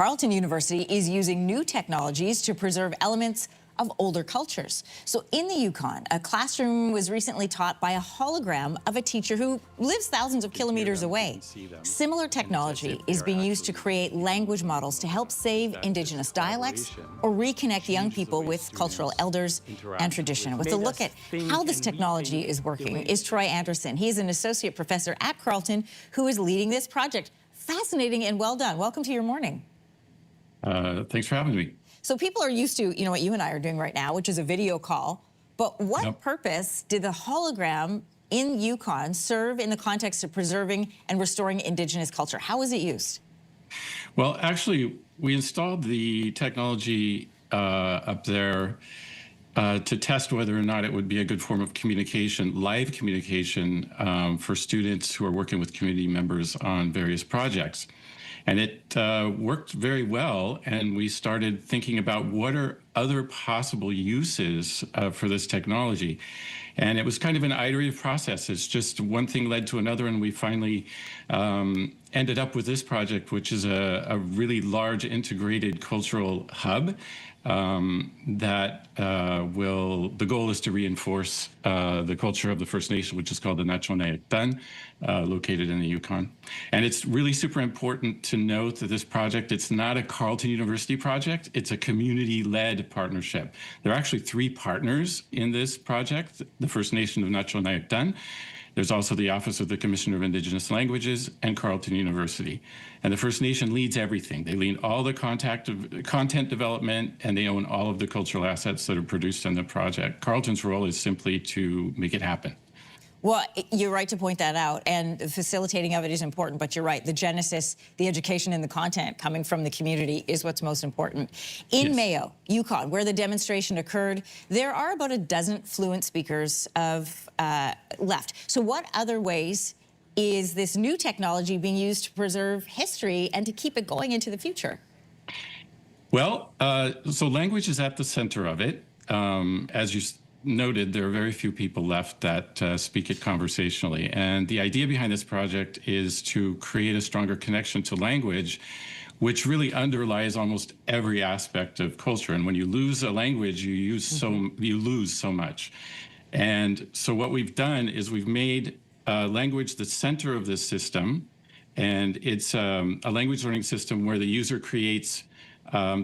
Carleton University is using new technologies to preserve elements of older cultures. So in the Yukon, a classroom was recently taught by a hologram of a teacher who lives thousands of kilometers away. Similar technology is being used to create language models to help save Indigenous dialects or reconnect young people with cultural elders and tradition. With a look at how this technology is working is Troy Anderson. He's an associate professor at Carleton who is leading this project. Fascinating and well done. Welcome to your morning. Thanks for having me. So people are used to, what you and I are doing right now, which is a video call. But what purpose did the hologram in Yukon serve in the context of preserving and restoring Indigenous culture? How was it used? Well, actually, we installed the technology up there to test whether or not it would be a good form of communication, live communication, for students who are working with community members on various projects. And it worked very well, and we started thinking about what are other possible uses for this technology. And it was kind of an iterative process. It's just one thing led to another, and we finally ended up with this project, which is a really large integrated cultural hub that the goal is to reinforce the culture of the First Nation, which is called the Natchonayakten, located in the Yukon. And it's really super important to note that this project, it's not a Carleton University project, it's a community-led partnership. There are actually 3 partners in this project: the First Nation of Natchonayakten, there's also the Office of the Commissioner of Indigenous Languages, and Carleton University. And the First Nation leads everything. They lead all the content development, and they own all of the cultural assets that are produced in the project. Carleton's role is simply to make it happen. Well, you're right to point that out, and the facilitating of it is important, but you're right. The genesis, the education and the content coming from the community is what's most important. In Mayo, Yukon, where the demonstration occurred, there are about a dozen fluent speakers left. So what other ways is this new technology being used to preserve history and to keep it going into the future? Well, so language is at the center of it. As you noted, there are very few people left that speak it conversationally. And the idea behind this project is to create a stronger connection to language, which really underlies almost every aspect of culture. And when you lose a language, you lose so much. And so what we've done is we've made language the center of this system. And it's a language learning system where the user creates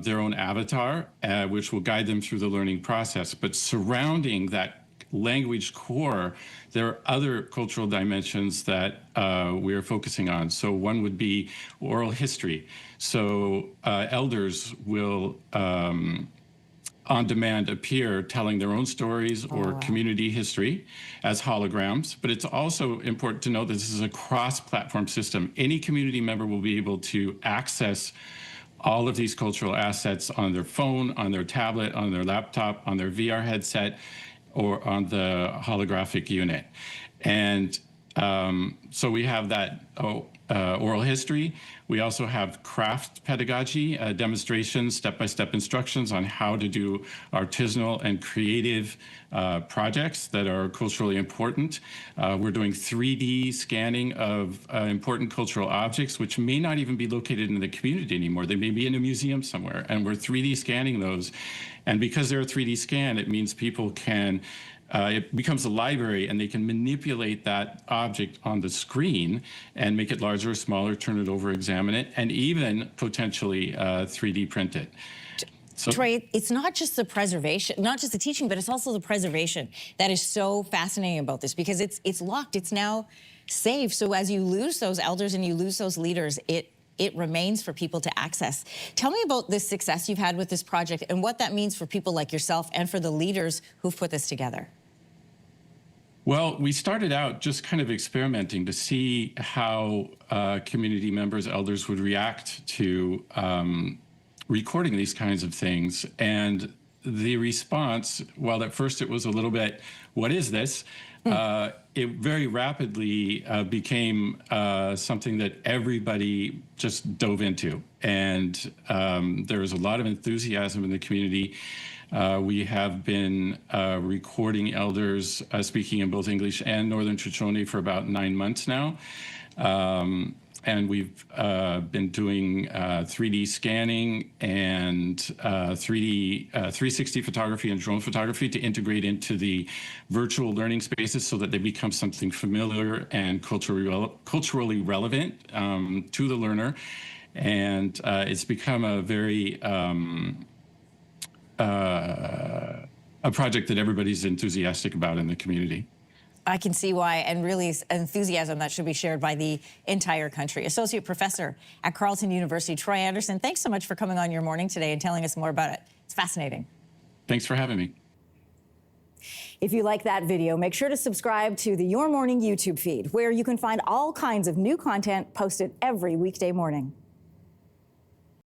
their own avatar, which will guide them through the learning process. But surrounding that language core, there are other cultural dimensions that we are focusing on. So one would be oral history. So elders will, on demand, appear telling their own stories or community history as holograms. But it's also important to note that this is a cross-platform system. Any community member will be able to access all of these cultural assets on their phone, on their tablet, on their laptop, on their VR headset, or on the holographic unit. And so we have that oral history. We also have craft pedagogy, demonstrations, step-by-step instructions on how to do artisanal and creative projects that are culturally important. We're doing 3D scanning of important cultural objects, which may not even be located in the community anymore. They may be in a museum somewhere, and we're 3D scanning those. And because they're a 3D scan, it means people can it becomes a library, and they can manipulate that object on the screen and make it larger or smaller, turn it over, examine it, and even potentially 3D print it. So, Trey, it's not just the preservation, not just the teaching, but it's also the preservation that is so fascinating about this, because it's locked, it's now safe. So as you lose those elders and you lose those leaders, it remains for people to access. Tell me about this success you've had with this project and what that means for people like yourself and for the leaders who've put this together. Well, we started out just kind of experimenting to see how community members, elders would react to recording these kinds of things. And the response, while at first it was a little bit, what is this? It very rapidly became something that everybody just dove into. And there was a lot of enthusiasm in the community. We have been recording elders speaking in both English and Northern Shoshone for about 9 months now. and we've been doing 3D scanning and 360 photography and drone photography to integrate into the virtual learning spaces so that they become something familiar and culturally relevant to the learner. And it's become a very a project that everybody's enthusiastic about in the community. I can see why, and really enthusiasm that should be shared by the entire country. Associate Professor at Carleton University, Troy Anderson, thanks so much for coming on Your Morning today and telling us more about it. It's fascinating. Thanks for having me. If you like that video, make sure to subscribe to the Your Morning YouTube feed, where you can find all kinds of new content posted every weekday morning.